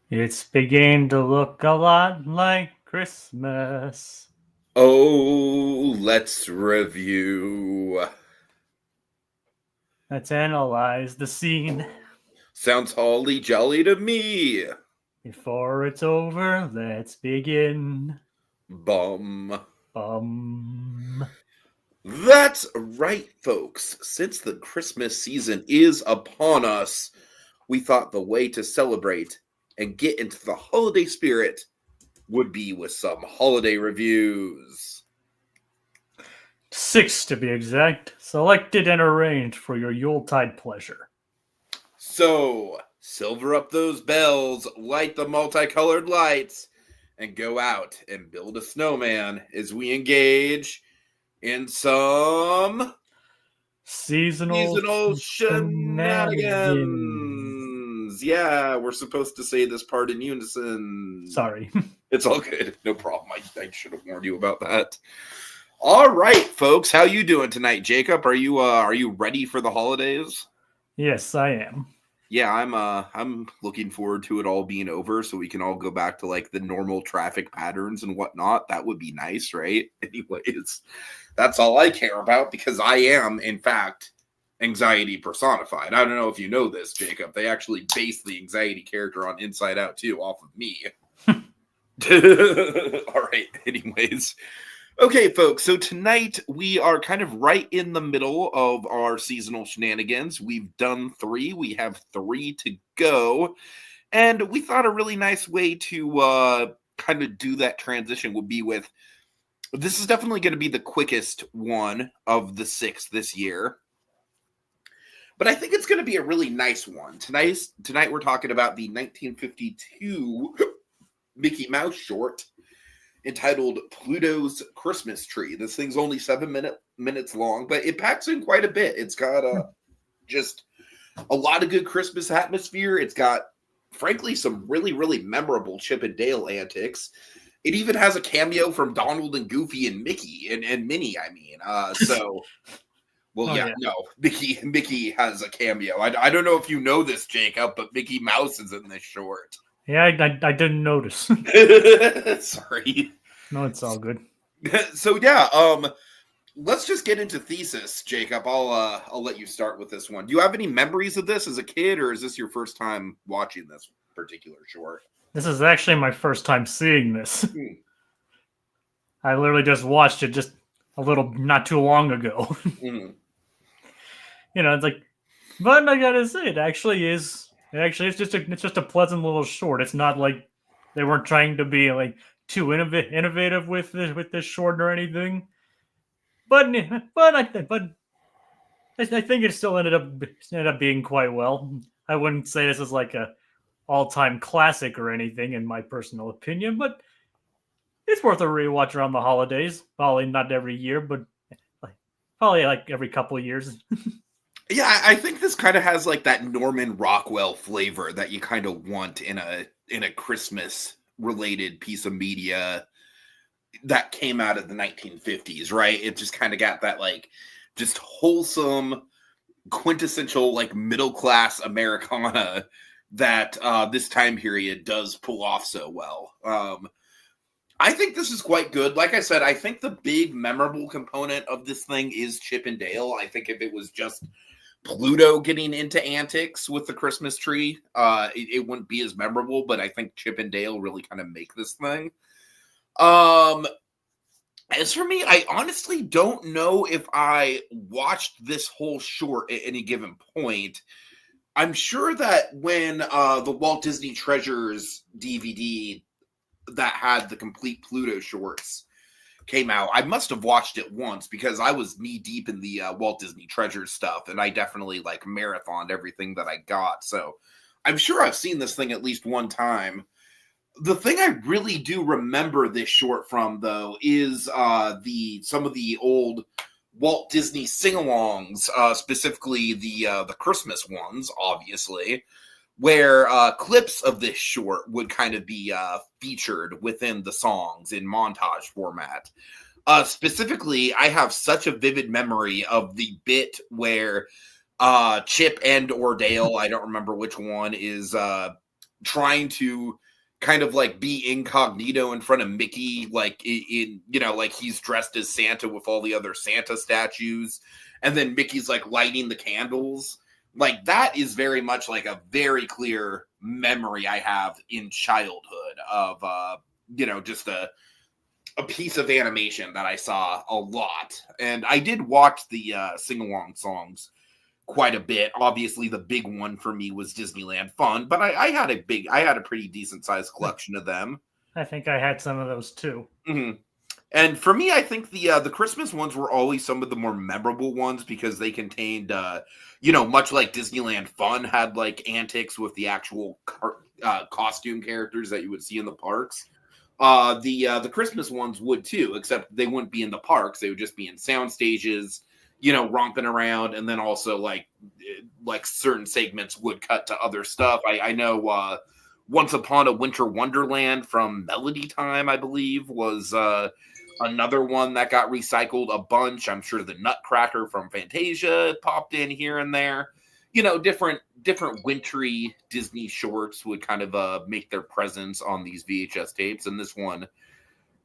It's beginning to look a lot like Christmas. Oh, let's review. Let's analyze the scene. Sounds holly jolly to me. Before it's over, let's begin. Bum. Bum. That's right, folks. Since the Christmas season is upon us, we thought the way to celebrate and get into the holiday spirit would be with some holiday reviews. 6 to be exact, selected and arranged for your Yuletide pleasure. So, silver up those bells, light the multicolored lights, and go out and build a snowman as we engage in some Seasonal seasonal shenanigans. shenanigans. Yeah, we're supposed to say this part in unison. Sorry. It's all good. No problem. I should have warned you about that. All right, folks. How you doing tonight, Jacob? Are you ready for the holidays? Yes, I am. Yeah, I'm looking forward to it all being over so we can all go back to like the normal traffic patterns and whatnot. That would be nice, right? Anyways, that's all I care about because I am, in fact, anxiety personified. I don't know if you know this, Jacob. They actually based the anxiety character on Inside Out 2 off of me. All right, anyways. Okay, folks, so tonight we are kind of right in the middle of our seasonal shenanigans. We've done 3. We have 3 to go. And we thought a really nice way to kind of do that transition would be with, this is definitely going to be the quickest one of the 6 this year. But I think it's going to be a really nice one. Tonight we're talking about the 1952 Mickey Mouse short entitled Pluto's Christmas Tree. This thing's only 7 minutes long, but it packs in quite a bit. It's got just a lot of good Christmas atmosphere. It's got, frankly, some really, really memorable Chip and Dale antics. It even has a cameo from Donald and Goofy and Mickey and Minnie, I mean. No, Mickey has a cameo. I don't know if you know this, Jacob, but Mickey Mouse is in this short. Yeah, I didn't notice. Sorry. No, it's all good. So yeah, let's just get into thesis, Jacob. I'll let you start with this one. Do you have any memories of this as a kid, or is this your first time watching this particular short? This is actually my first time seeing this. I literally just watched it just a little not too long ago. You know, it's like, but I gotta say, it actually is. It's just a pleasant little short. It's not like they weren't trying to be like too innovative with this short or anything. But I think it still ended up being quite well. I wouldn't say this is like a all-time classic or anything in my personal opinion, but it's worth a rewatch around the holidays. Probably not every year, but probably like every couple of years. Yeah, I think this kind of has like that Norman Rockwell flavor that you kind of want in a Christmas related piece of media that came out of the 1950s, right? It just kind of got that like just wholesome, quintessential like middle class Americana that this time period does pull off so well. I think this is quite good. Like I said, I think the big memorable component of this thing is Chip and Dale. I think if it was just Pluto getting into antics with the Christmas tree, it wouldn't be as memorable, but I think Chip and Dale really kind of make this thing. As for me, I honestly don't know if I watched this whole short at any given point. I'm sure that when the Walt Disney Treasures DVD that had the complete Pluto shorts came out, I must have watched it once because I was knee deep in the Walt Disney Treasures stuff, and I definitely like marathoned everything that I got. So I'm sure I've seen this thing at least one time. The thing I really do remember this short from, though, is some of the old Walt Disney singalongs, specifically the Christmas ones, obviously, where clips of this short would kind of be featured within the songs in montage format. Specifically, I have such a vivid memory of the bit where Chip and or Dale, I don't remember which one, is trying to kind of like be incognito in front of Mickey, like in like he's dressed as Santa with all the other Santa statues, and then Mickey's like lighting the candles. Like that is very much like a very clear memory I have in childhood of just a piece of animation that I saw a lot. And I did watch the sing-along songs quite a bit. Obviously, the big one for me was Disneyland Fun, but I had a pretty decent sized collection of them. I think I had some of those too. Mm-hmm. And for me, I think the Christmas ones were always some of the more memorable ones because they contained, much like Disneyland Fun had like antics with the actual costume characters that you would see in the parks. The Christmas ones would too, except they wouldn't be in the parks; they would just be in sound stages, romping around, and then also like certain segments would cut to other stuff. I know Once Upon a Winter Wonderland from Melody Time, I believe, was another one that got recycled a bunch. I'm sure the Nutcracker from Fantasia popped in here and there. Different wintry Disney shorts would kind of make their presence on these VHS tapes, and this one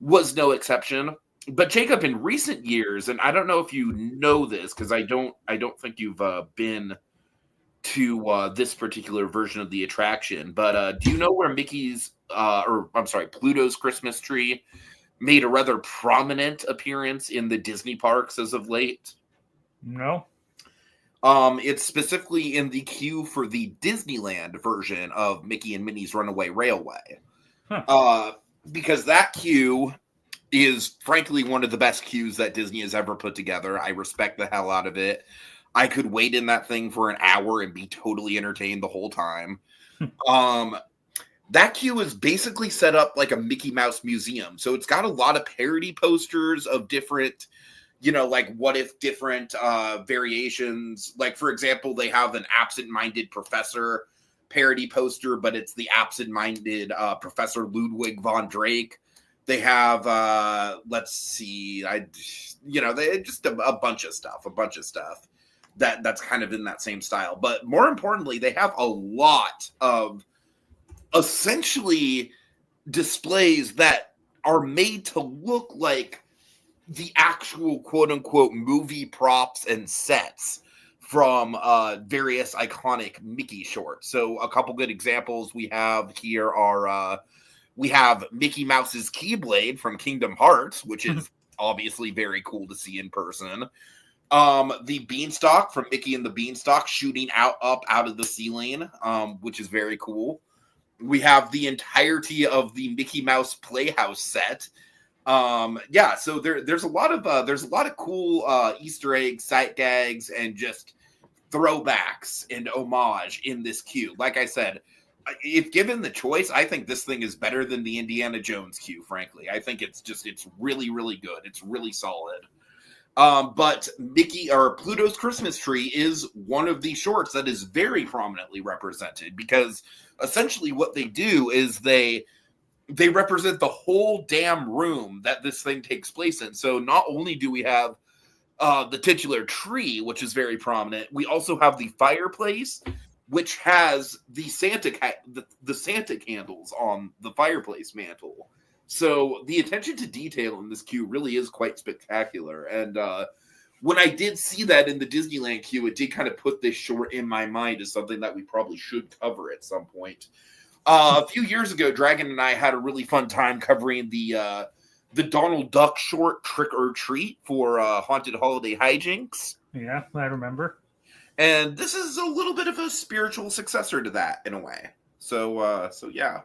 was no exception. But Jacob, in recent years, and I don't know if you know this because I don't think you've been to this particular version of the attraction, but do you know where Pluto's Christmas tree made a rather prominent appearance in the Disney parks as of late? No. It's specifically in the queue for the Disneyland version of Mickey and Minnie's Runaway Railway. Huh. Because that queue is frankly one of the best queues that Disney has ever put together. I respect the hell out of it. I could wait in that thing for an hour and be totally entertained the whole time. That queue is basically set up like a Mickey Mouse museum. So it's got a lot of parody posters of different, like what if different variations. Like, for example, they have an absent-minded professor parody poster, but it's the absent-minded Professor Ludwig von Drake. They have, they just a bunch of stuff. That's kind of in that same style. But more importantly, they have a lot of essentially displays that are made to look like the actual quote-unquote movie props and sets from various iconic Mickey shorts. So a couple good examples we have here are we have Mickey Mouse's Keyblade from Kingdom Hearts, which is obviously very cool to see in person. The Beanstalk from Mickey and the Beanstalk shooting up out of the ceiling, which is very cool. We have the entirety of the Mickey Mouse Playhouse set. So there's a lot of cool Easter eggs, sight gags, and just throwbacks and homage in this queue. Like I said, if given the choice, I think this thing is better than the Indiana Jones queue. Frankly, I think it's really, really good. It's really solid. But Pluto's Christmas Tree is one of the shorts that is very prominently represented because essentially what they do is they represent the whole damn room that this thing takes place in. So not only do we have the titular tree, which is very prominent, we also have the fireplace, which has the Santa candles on the fireplace mantle. So the attention to detail in this queue really is quite spectacular. And when I did see that in the Disneyland queue, it did kind of put this short in my mind as something that we probably should cover at some point. A few years ago, Dragon and I had a really fun time covering the Donald Duck short Trick or Treat for Haunted Holiday Hijinks. Yeah, I remember. And this is a little bit of a spiritual successor to that in a way. So yeah.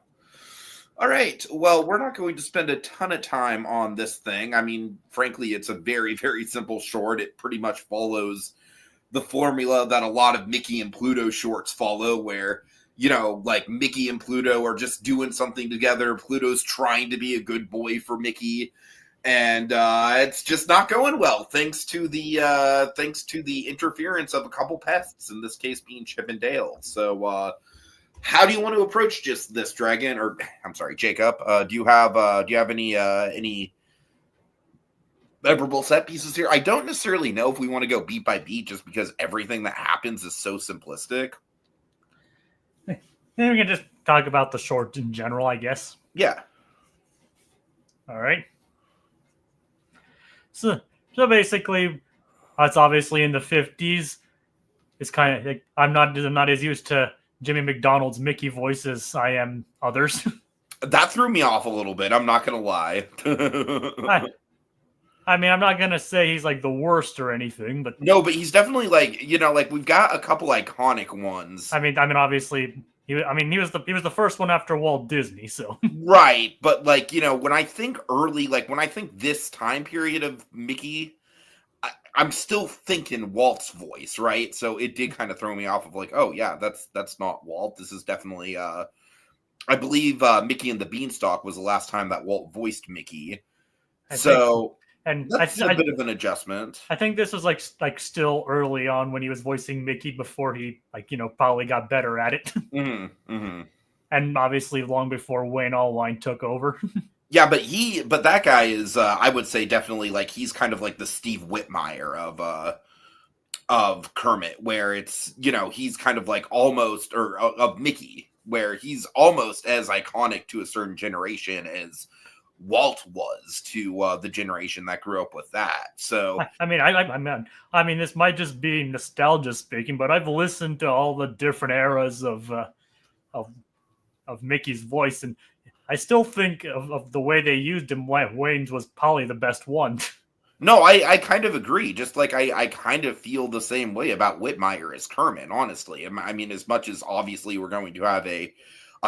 All right. Well, we're not going to spend a ton of time on this thing. I mean, frankly, it's a very, very simple short. It pretty much follows the formula that a lot of Mickey and Pluto shorts follow, where, like Mickey and Pluto are just doing something together. Pluto's trying to be a good boy for Mickey. And it's just not going well, thanks to the interference of a couple pests, in this case being Chip and Dale. So how do you want to approach just this, Dragon? Or I'm sorry, Jacob. Do you have any memorable set pieces here? I don't necessarily know if we want to go beat by beat, just because everything that happens is so simplistic. Then we can just talk about the short in general, I guess. Yeah. All right. So basically, it's obviously in the 50s. It's kind of like I'm not as used to Jimmy McDonald's Mickey voice as I am others. That threw me off a little bit. I'm not gonna lie. I mean, I'm not gonna say he's like the worst or anything, but no, but he's definitely like like we've got a couple iconic ones. I mean, obviously he was the first one after Walt Disney, so right. But like when I think when I think this time period of Mickey, I'm still thinking Walt's voice, right? So it did kind of throw me off of like, oh yeah, that's not Walt. This is definitely I believe Mickey and the Beanstalk was the last time that Walt voiced Mickey. That's a bit of an adjustment. I think this was like still early on when he was voicing Mickey before he probably got better at it. Mm-hmm, mm-hmm. And obviously long before Wayne Allwine took over. Yeah, but that guy is I would say definitely like he's kind of like the Steve Whitmire of Kermit, where it's he's kind of like almost or of Mickey, where he's almost as iconic to a certain generation as Walt was to the generation that grew up with that. So I mean, this might just be nostalgia speaking, but I've listened to all the different eras of Mickey's voice, and I still think of the way they used him. Wayne's was probably the best one. No, I kind of agree. Just like I kind of feel the same way about Whitmire as Kermit, honestly. I mean, as much as obviously we're going to have a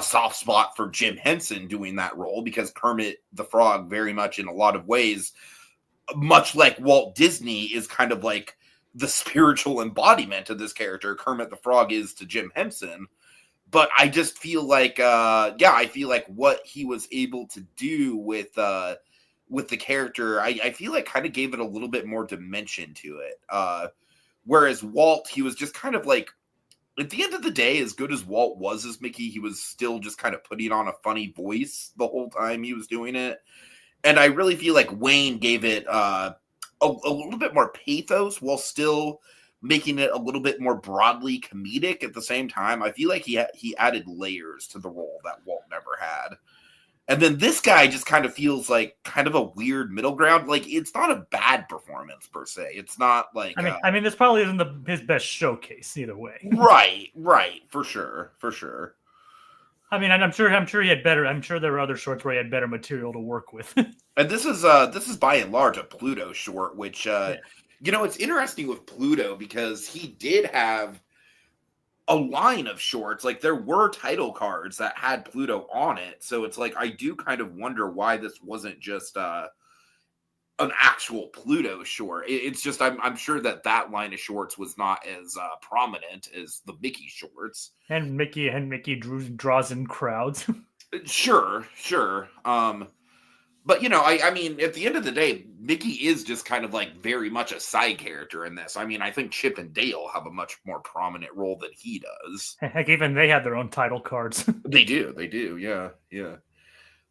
soft spot for Jim Henson doing that role, because Kermit the Frog very much in a lot of ways, much like Walt Disney, is kind of like the spiritual embodiment of this character. Kermit the Frog is to Jim Henson. But I just feel like, I feel like what he was able to do with the character, I feel like kind of gave it a little bit more dimension to it. Whereas Walt, he was just kind of like, at the end of the day, as good as Walt was as Mickey, he was still just kind of putting on a funny voice the whole time he was doing it. And I really feel like Wayne gave it a little bit more pathos while still making it a little bit more broadly comedic at the same time. I feel like he added layers to the role that Walt never had. And then this guy just kind of feels like kind of a weird middle ground. Like, it's not a bad performance per se. It's not like I mean, this probably isn't his best showcase either way. Right, for sure. I mean, I'm sure he had better. I'm sure there were other shorts where he had better material to work with. And this is by and large a Pluto short, which it's interesting with Pluto because he did have a line of shorts. Like, there were title cards that had Pluto on it. So it's like, I do kind of wonder why this wasn't just an actual Pluto short. It's just, I'm sure that line of shorts was not as prominent as the Mickey shorts. And Mickey draws in crowds. Sure. But, I mean, at the end of the day, Mickey is just kind of like very much a side character in this. I mean, I think Chip and Dale have a much more prominent role than he does. Heck, even they had their own title cards. They do, yeah.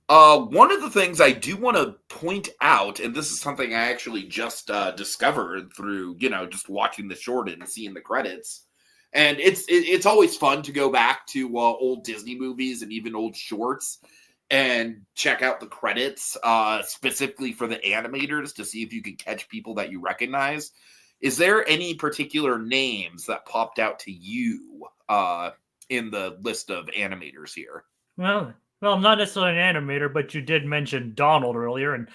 One of the things I do want to point out, and this is something I actually just discovered through, just watching the short and seeing the credits. And it's always fun to go back to old Disney movies and even old shorts and check out the credits, specifically for the animators, to see if you can catch people that you recognize. Is there any particular names that popped out to you in the list of animators here? Well, I'm not necessarily an animator, but you did mention Donald earlier, and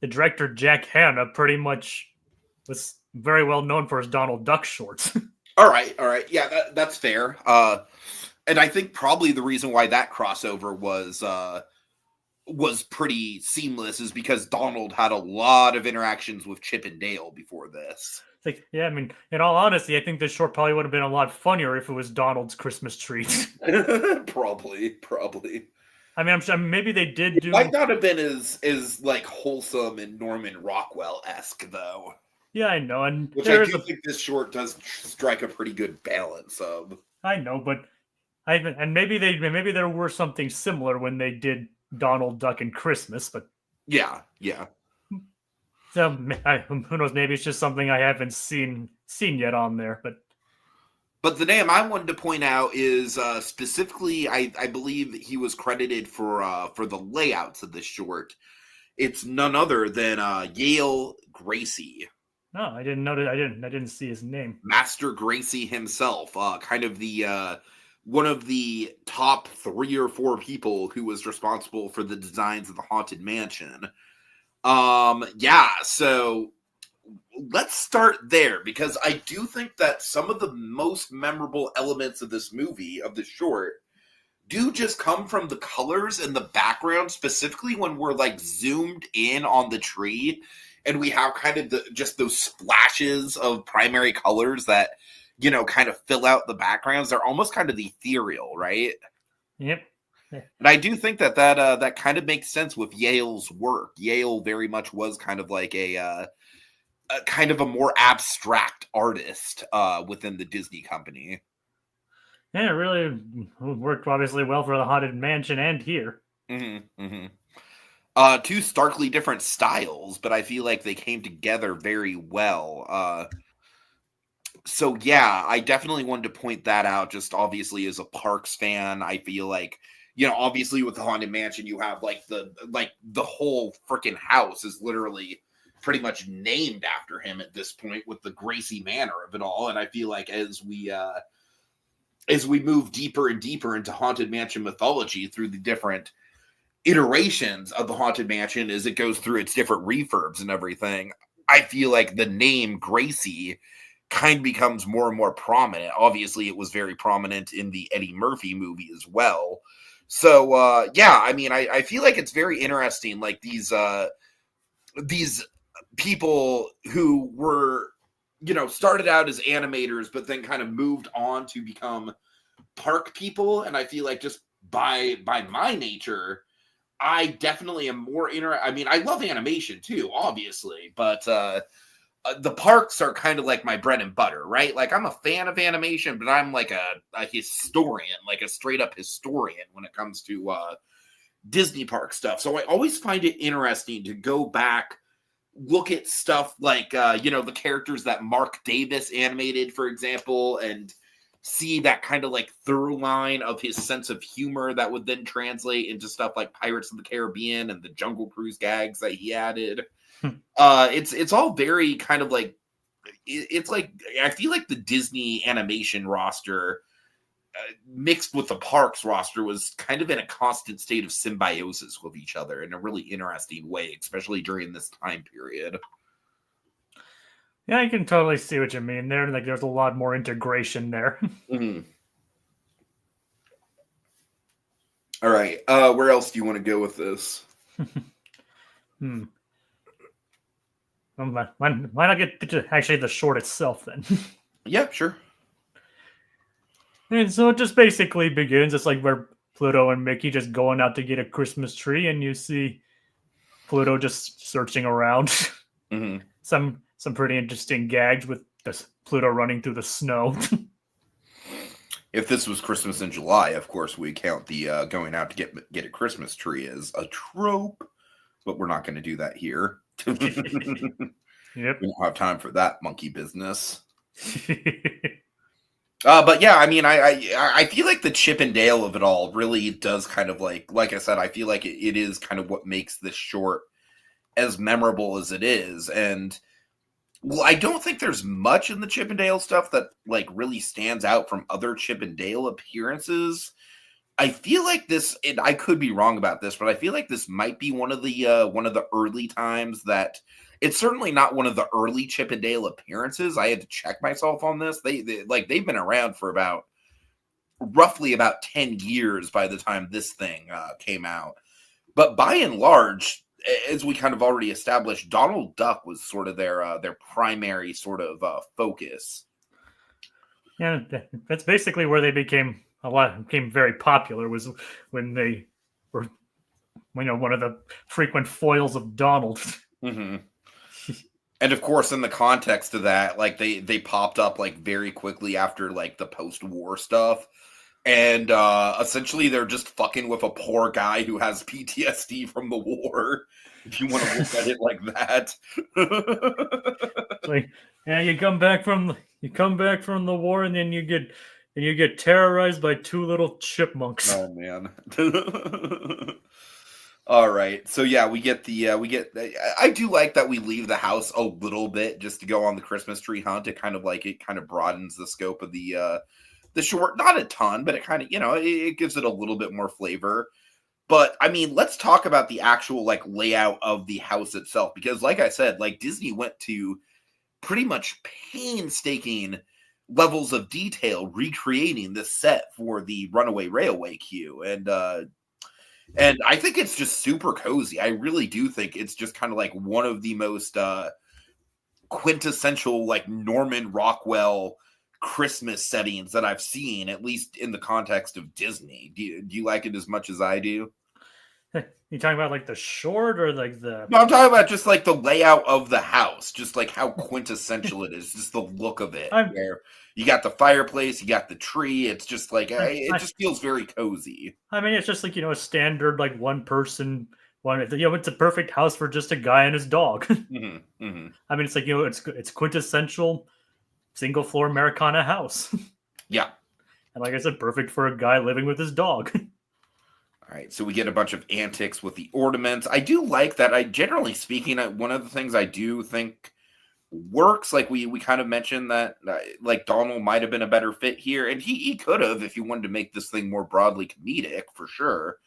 the director Jack Hanna pretty much was very well known for his Donald Duck shorts. All right. Yeah, that's fair. And I think probably the reason why that crossover was pretty seamless is because Donald had a lot of interactions with Chip and Dale before this. Like, yeah, I mean, in all honesty, I think this short probably would have been a lot funnier if it was Donald's Christmas treat. Probably. I mean, I'm sure maybe they did do. It might not have been as like wholesome and Norman Rockwell-esque though. Yeah, I know, and which I do think this short does strike a pretty good balance of. I know, but maybe there were something similar when they did Donald Duck and Christmas, but yeah. So who knows? Maybe it's just something I haven't seen yet on there. But But the name I wanted to point out is specifically, I believe he was credited for the layouts of this short. It's none other than Yale Gracie. No, I didn't notice. I didn't see his name. Master Gracie himself, kind of the one of the top 3 or 4 people who was responsible for the designs of the Haunted Mansion. Yeah, so let's start there, because I do think that some of the most memorable elements of this movie, of this short, do just come from the colors and the background, specifically when we're like zoomed in on the tree and we have kind of just those splashes of primary colors that, you know, kind of fill out the backgrounds. They're almost kind of ethereal, right? Yep. And I do think that kind of makes sense with Yale's work. Yale very much was kind of like a kind of a more abstract artist within the Disney company. Yeah, it really worked obviously well for the Haunted Mansion and here. Mm-hmm, mm-hmm. 2 starkly different styles, but I feel like they came together very well. So yeah, I definitely wanted to point that out. Just obviously as a Parks fan, I feel like, you know, obviously with the Haunted Mansion, you have like the whole freaking house is literally pretty much named after him at this point, with the Gracie manner of it all. And I feel like as we move deeper and deeper into Haunted Mansion mythology through the different iterations of the Haunted Mansion, as it goes through its different refurbs and everything, I feel like the name Gracie kind of becomes more and more prominent. Obviously, it was very prominent in the Eddie Murphy movie as well. So, yeah, I mean, I feel like it's very interesting, like these people who were, you know, started out as animators, but then kind of moved on to become park people. And I feel like just by my nature, I definitely am more I mean, I love animation too, obviously, but the parks are kind of like my bread and butter, right? Like, I'm a fan of animation, but I'm like a historian, like a straight up historian when it comes to Disney park stuff. So I always find it interesting to go back, look at stuff like, you know, the characters that Mark Davis animated, for example, and see that kind of like through line of his sense of humor that would then translate into stuff like Pirates of the Caribbean and the Jungle Cruise gags that he added. It's all very kind of like, it's like, I feel like the Disney animation roster mixed with the parks roster was kind of in a constant state of symbiosis with each other in a really interesting way, especially during this time period. Yeah, I can totally see what you mean there. Like, there's a lot more integration there. Mm-hmm. All right. Where else do you want to go with this? Why not get to actually the short itself then? Yeah, sure. And so it just basically begins. It's like where Pluto and Mickey just going out to get a Christmas tree, and you see Pluto just searching around. Mm-hmm. Some pretty interesting gags with this Pluto running through the snow. If this was Christmas in July, of course, we count the going out to get a Christmas tree as a trope, but we're not going to do that here. Yep. We don't have time for that monkey business. But yeah, I mean, I feel like the Chip and Dale of it all really does kind of like I said, I feel like it is kind of what makes this short as memorable as it is. And well, I don't think there's much in the Chip and Dale stuff that like really stands out from other Chip and Dale appearances. I feel like this, and I could be wrong about this, but I feel like this might be one of the early times that it's certainly not one of the early Chip and Dale appearances. I had to check myself on this. They've been around for roughly about 10 years by the time this thing came out. But by and large, as we kind of already established, Donald Duck was sort of their primary sort of focus. Yeah, that's basically where they became very popular, was when they were, you know, one of the frequent foils of Donald. Mm-hmm. And of course, in the context of that, like they popped up like very quickly after like the post-war stuff. And essentially they're just fucking with a poor guy who has PTSD from the war, if you want to look at it like that. Yeah, you come back from the war, and then you get terrorized by two little chipmunks. Oh man. All right. So yeah, we get I do like that we leave the house a little bit just to go on the Christmas tree hunt. It kind of broadens the scope of the short, not a ton, but it kind of, it gives it a little bit more flavor. But I mean, let's talk about the actual like layout of the house itself, because like I said, like Disney went to pretty much painstaking levels of detail recreating this set for the Runaway Railway queue. And I think it's just super cozy. I really do think it's just kind of like one of the most quintessential like Norman Rockwell Christmas settings that I've seen, at least in the context of Disney. Do you like it as much as I do? You talking about like the short or like the? No, I'm talking about just like the layout of the house, just like how quintessential it is, just the look of it. Where you got the fireplace, you got the tree. It's just like it just feels very cozy. I mean, it's just like a standard like one person one. It's a perfect house for just a guy and his dog. Mm-hmm, mm-hmm. I mean, it's like it's quintessential single floor Americana house. Yeah, and like I said, perfect for a guy living with his dog. All right, so we get a bunch of antics with the ornaments. I do like that. Generally speaking, one of the things I do think works, like we kind of mentioned that, like Donald might have been a better fit here, and he could have if you wanted to make this thing more broadly comedic, for sure.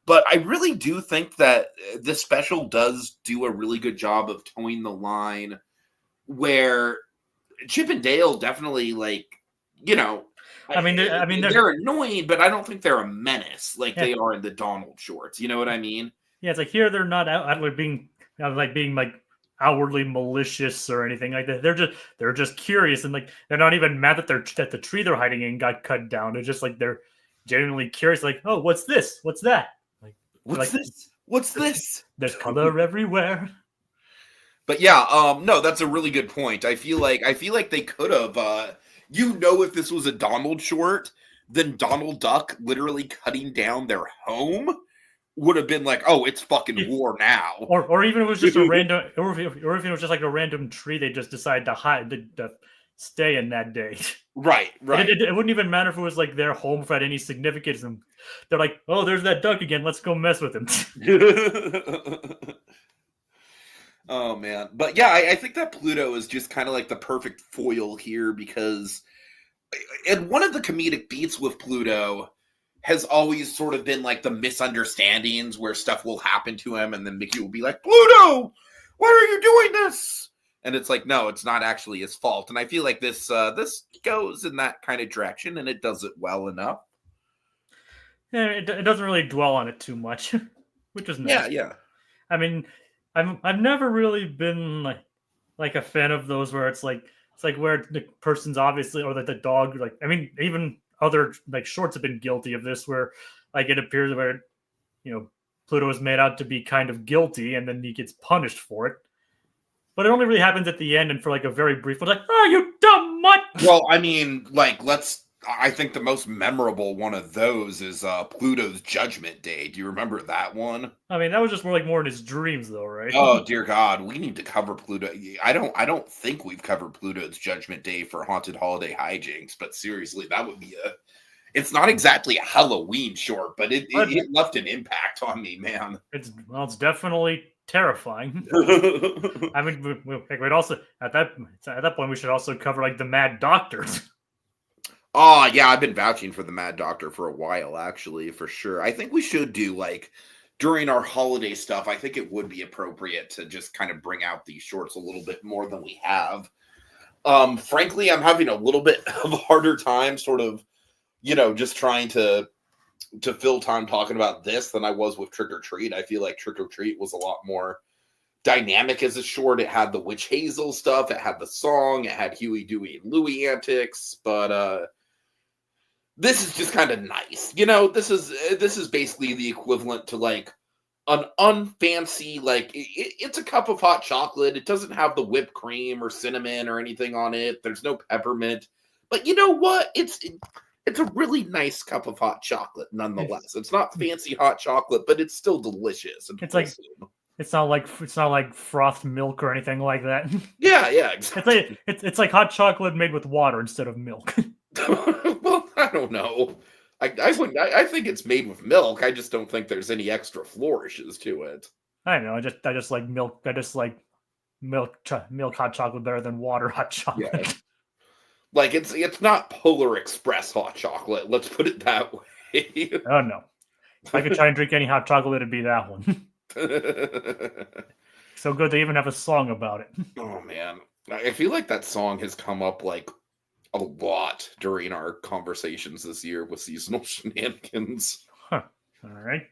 But I really do think that this special does do a really good job of towing the line where Chip and Dale definitely, like, they're annoying, but I don't think they're a menace like they are in the Donald shorts. You know what I mean? Yeah, it's like here they're not outwardly being outwardly malicious or anything like that. They're just curious, and like they're not even mad that the tree they're hiding in got cut down. It's just like they're genuinely curious, like, oh, what's this? What's that? Like, what's this? What's this? There's color everywhere. But yeah, no, that's a really good point. I feel like they could have. If this was a Donald short, then Donald Duck literally cutting down their home would have been like, oh, it's fucking war now. Or even if it was just a random, or if it was just like a random tree they just decided to hide to stay in that day. Right. It wouldn't even matter if it was like their home for any significance. And they're like, oh, there's that duck again. Let's go mess with him. Oh, man. But yeah, I think that Pluto is just kind of like the perfect foil here because and one of the comedic beats with Pluto has always sort of been like the misunderstandings where stuff will happen to him and then Mickey will be like, Pluto, why are you doing this? And it's like, no, it's not actually his fault. And I feel like this goes in that kind of direction and it does it well enough. Yeah, it doesn't really dwell on it too much, which is nice. Yeah. I mean, I've never really been like a fan of those where it's like where the person's obviously or the dog even other like shorts have been guilty of this where like it appears where Pluto is made out to be kind of guilty and then he gets punished for it. But it only really happens at the end and for like a very brief like, oh, you dumb mutt. Well, I mean, like I think the most memorable one of those is Pluto's Judgment Day. Do you remember that one? I mean, that was just more in his dreams, though, right? Oh dear God, we need to cover Pluto. I don't think we've covered Pluto's Judgment Day for Haunted Holiday Hijinks, but seriously, that would be it's not exactly a Halloween short, but it left an impact on me, man. It's definitely terrifying. I mean, we'd also at that point we should also cover like the Mad Doctor. Oh, yeah, I've been vouching for the Mad Doctor for a while, actually, for sure. I think we should do, like, during our holiday stuff, I think it would be appropriate to just kind of bring out these shorts a little bit more than we have. Frankly, I'm having a little bit of a harder time sort of, just trying to fill time talking about this than I was with Trick or Treat. I feel like Trick or Treat was a lot more dynamic as a short. It had the Witch Hazel stuff. It had the song. It had Huey, Dewey, and Louie antics. But this is just kind of nice. This is basically the equivalent to like an unfancy, like it's a cup of hot chocolate. It doesn't have the whipped cream or cinnamon or anything on it. There's no peppermint. But you know what? It's a really nice cup of hot chocolate nonetheless. It's not fancy hot chocolate, but it's still delicious. It's like It's not like frothed milk or anything like that. Yeah, exactly. It's like hot chocolate made with water instead of milk. Well, I don't know. I wouldn't. I think it's made with milk. I just don't think there's any extra flourishes to it. I know. I just like milk. I just like milk hot chocolate better than water hot chocolate. Yeah. Like it's not Polar Express hot chocolate. Let's put it that way. Oh no. If I could try and drink any hot chocolate, it'd be that one. So good they even have a song about it. Oh man. I feel like that song has come up like a lot during our conversations this year with seasonal shenanigans. Huh. All right.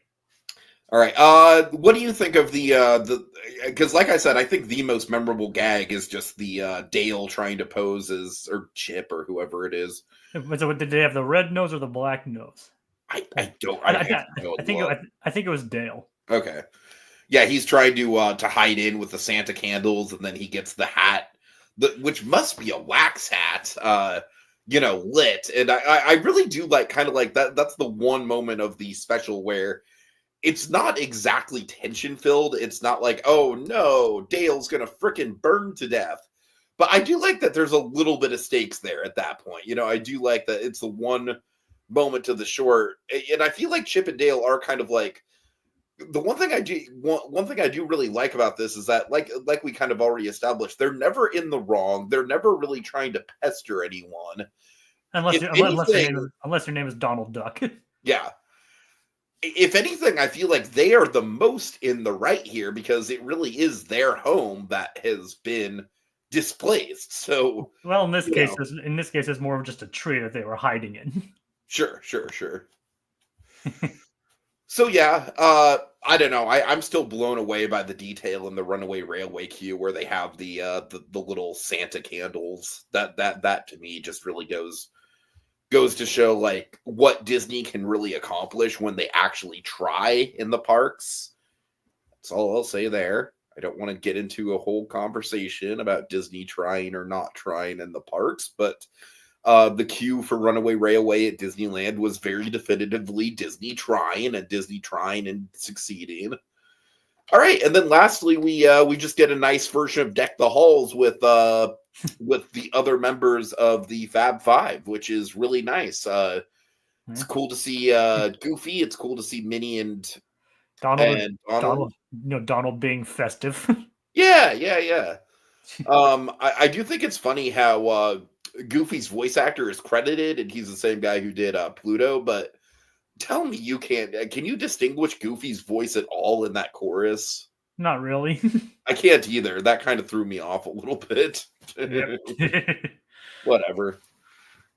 All right. What do you think of the? Because, like I said, I think the most memorable gag is just the Dale trying to pose as or Chip or whoever it is. So did they have the red nose or the black nose? I don't. I think it was Dale. Okay. Yeah, he's trying to hide in with the Santa candles, and then he gets the hat, which must be a wax hat. Lit, and I really do like kind of like that. That's the one moment of the special where it's not exactly tension filled. It's not like, oh no, Dale's gonna frickin' burn to death. But I do like that there's a little bit of stakes there at that point. I do like that it's the one moment of the short, and I feel like Chip and Dale are kind of like the one thing I do really like about this is that like we kind of already established, they're never in the wrong. They're never really trying to pester anyone. Unless your name is Donald Duck. Yeah. If anything, I feel like they are the most in the right here because it really is their home that has been displaced. So, well, in this case, it's more of just a tree that they were hiding in. Sure. So yeah, I don't know. I'm still blown away by the detail in the Runaway Railway queue where they have the little Santa candles. That to me just really goes to show like what Disney can really accomplish when they actually try in the parks. That's all I'll say there. I don't want to get into a whole conversation about Disney trying or not trying in the parks, but the queue for Runaway Railway at Disneyland was very definitively Disney trying and succeeding. All right, and then lastly, we just get a nice version of Deck the Halls with the other members of the Fab Five, which is really nice. It's cool to see Goofy. It's cool to see Minnie and Donald. Donald being festive. Yeah. I do think it's funny how Goofy's voice actor is credited, and he's the same guy who did Pluto. But tell me, can you distinguish Goofy's voice at all in that chorus? Not really. I can't either. That kind of threw me off a little bit. Whatever.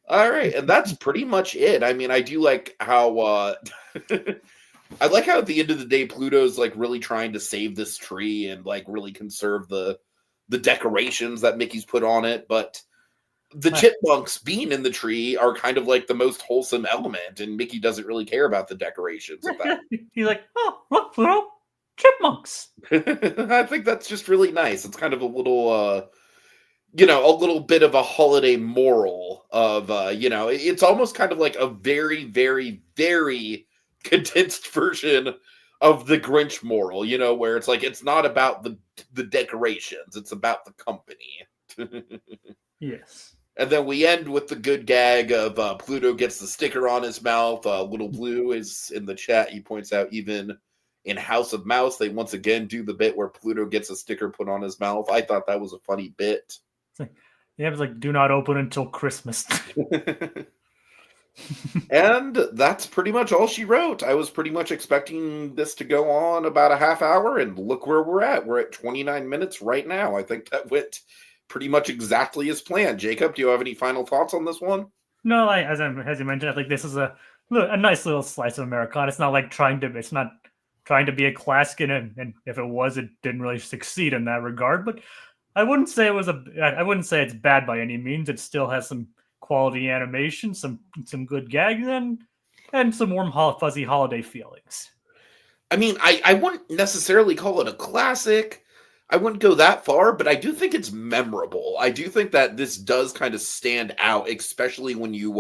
All right, and that's pretty much it. I mean, I do like how I like how at the end of the day, Pluto's like really trying to save this tree and like really conserve the decorations that Mickey's put on it, but the chipmunks being in the tree are kind of like the most wholesome element, and Mickey doesn't really care about the decorations of that. He's like, oh, look, Pluto, chipmunks. I think that's just really nice. It's kind of a little, a little bit of a holiday moral of, it's almost kind of like a very, very, very condensed version of the Grinch moral, where it's like, it's not about the decorations, it's about the company. Yes. And then we end with the good gag of Pluto gets the sticker on his mouth. Little Blue is in the chat. He points out even in House of Mouse, they once again do the bit where Pluto gets a sticker put on his mouth. I thought that was a funny bit. It was like, do not open until Christmas. And that's pretty much all she wrote. I was pretty much expecting this to go on about a half hour, and look where we're at. We're at 29 minutes right now. I think that went pretty much exactly as planned. Jacob, do you have any final thoughts on this one? No, as you mentioned, I think this is a nice little slice of Americana. It's not trying to be a classic, and if it was, it didn't really succeed in that regard. But I wouldn't say it's bad by any means. It still has some quality animation, some good gags, and some warm, fuzzy holiday feelings. I mean, I wouldn't necessarily call it a classic. I wouldn't go that far, but I do think it's memorable. I do think that this does kind of stand out, especially when you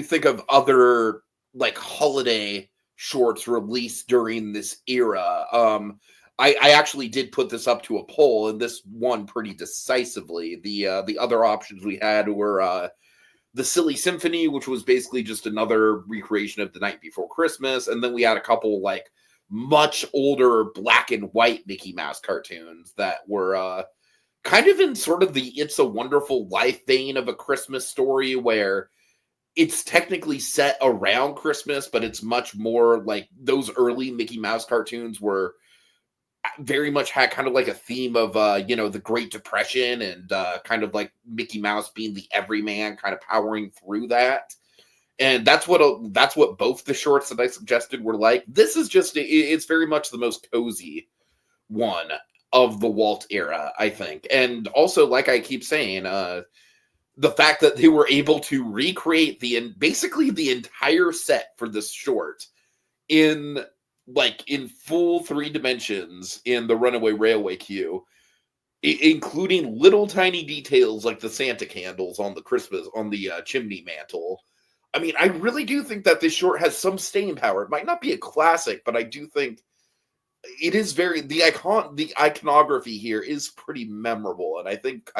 think of other like holiday shorts released during this era. I actually did put this up to a poll, and this won pretty decisively. The other options we had were the Silly Symphony, which was basically just another recreation of The Night Before Christmas, and then we had a couple like much older black and white Mickey Mouse cartoons that were kind of in sort of the It's a Wonderful Life vein of A Christmas Story, where it's technically set around Christmas, but it's much more like those early Mickey Mouse cartoons were very much had kind of like a theme of the Great Depression and kind of like Mickey Mouse being the everyman, kind of powering through that. And that's what both the shorts that I suggested were like. This is just, it's very much the most cozy one of the Walt era, I think. And also, like I keep saying, the fact that they were able to recreate basically the entire set for this short in full 3 dimensions in the Runaway Railway queue, including little tiny details like the Santa candles on the chimney mantle. I mean, I really do think that this short has some staying power. It might not be a classic, but I do think it is the iconography here is pretty memorable, and I think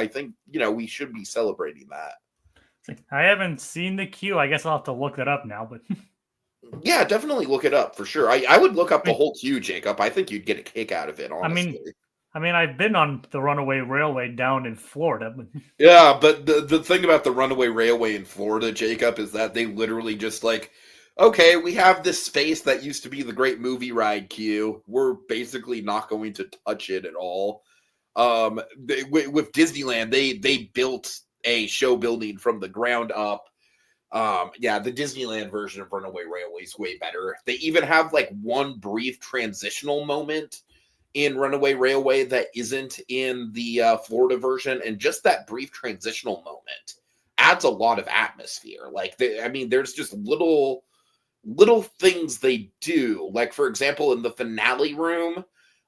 we should be celebrating that. I haven't seen the queue. I guess I'll have to look that up now, but yeah, definitely look it up for sure. I would look up the whole queue, Jacob. I think you'd get a kick out of it, honestly. I mean, I've been on the Runaway Railway down in Florida. But yeah, but the thing about the Runaway Railway in Florida, Jacob, is that they literally just like, okay, we have this space that used to be the Great Movie Ride queue. We're basically not going to touch it at all. With Disneyland, they built a show building from the ground up. The Disneyland version of Runaway Railway is way better. They even have like one brief transitional moment in Runaway Railway that isn't in the Florida version, and just that brief transitional moment adds a lot of atmosphere. Like, there's just little things they do. Like, for example, in the finale room,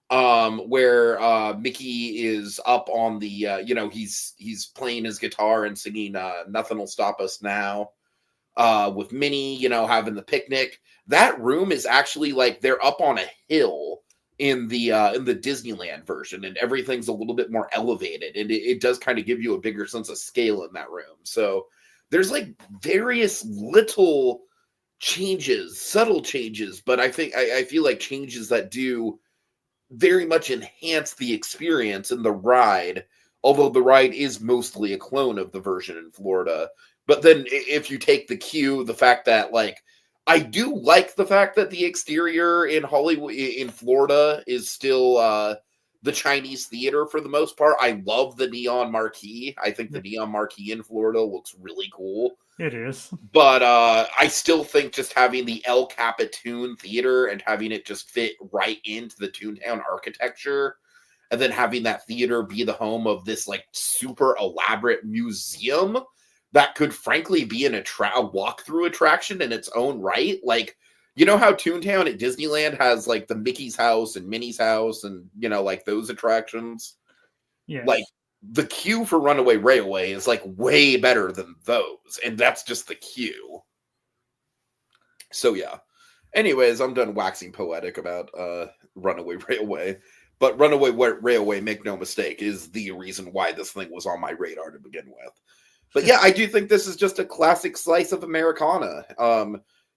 where Mickey is up on the, he's playing his guitar and singing "Nothing Will Stop Us Now." With Minnie, having the picnic. That room is actually like they're up on a hill in the Disneyland version, and everything's a little bit more elevated, and it does kind of give you a bigger sense of scale in that room. So there's like various little changes, subtle changes, but I feel like changes that do very much enhance the experience in the ride, although the ride is mostly a clone of the version in Florida. But then if you take the cue, the fact that I do like the fact that the exterior in Hollywood, in Florida, is still the Chinese theater for the most part. I love the neon marquee. I think the neon marquee in Florida looks really cool. It is. But I still think just having the El Capitan Theater and having it just fit right into the Toontown architecture, and then having that theater be the home of this super elaborate museum that could frankly be a walkthrough attraction in its own right. Like, you know how Toontown at Disneyland has the Mickey's house and Minnie's house and, those attractions? Yeah. The queue for Runaway Railway is way better than those. And that's just the queue. So yeah. Anyways, I'm done waxing poetic about Runaway Railway. But Runaway Railway, make no mistake, is the reason why this thing was on my radar to begin with. But yeah, I do think this is just a classic slice of Americana.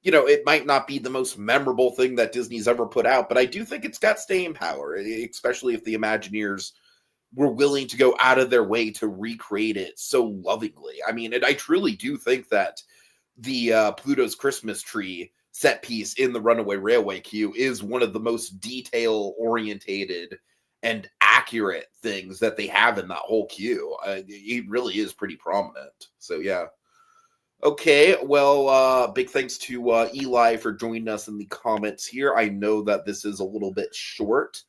It might not be the most memorable thing that Disney's ever put out, but I do think it's got staying power, especially if the Imagineers were willing to go out of their way to recreate it so lovingly. I mean, and I truly do think that the Pluto's Christmas tree set piece in the Runaway Railway queue is one of the most detail-orientated and accurate things that they have in that whole queue. It really is pretty prominent. So yeah. Okay, well, big thanks to Eli for joining us in the comments here. I know that this is a little bit short.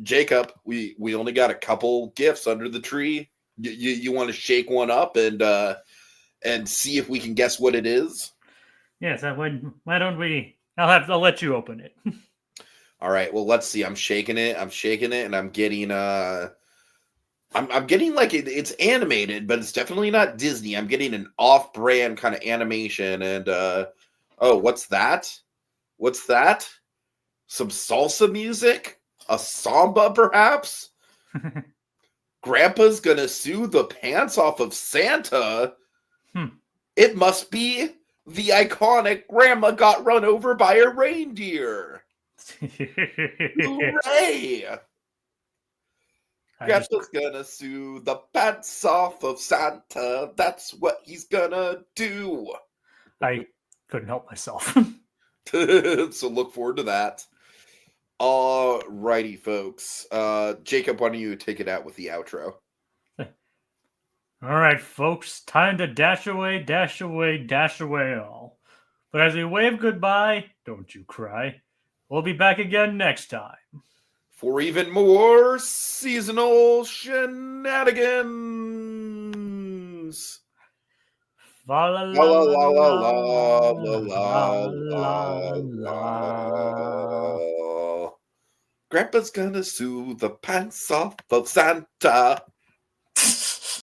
Jacob, we only got a couple gifts under the tree. You want to shake one up and see if we can guess what it is? Yes, why don't we? I'll let you open it. All right, well, let's see. I'm shaking it, and I'm getting I'm getting it's animated, but it's definitely not Disney. I'm getting an off-brand kind of animation, and Oh, what's that? What's that? Some salsa music? A samba, perhaps? Grandpa's gonna sue the pants off of Santa? It must be the iconic Grandma got run over by a reindeer. Hooray! Grandpa's gonna sue the pants off of Santa. That's what he's gonna do. I couldn't help myself. So look forward to that. All righty, folks. Jacob, why don't you take it out with the outro? All right, folks. Time to dash away, dash away, dash away all. But as we wave goodbye, don't you cry. We'll be back again next time. For even more seasonal shenanigans. La la La la la la la la la la. Grandpa's gonna sue the pants off of Santa.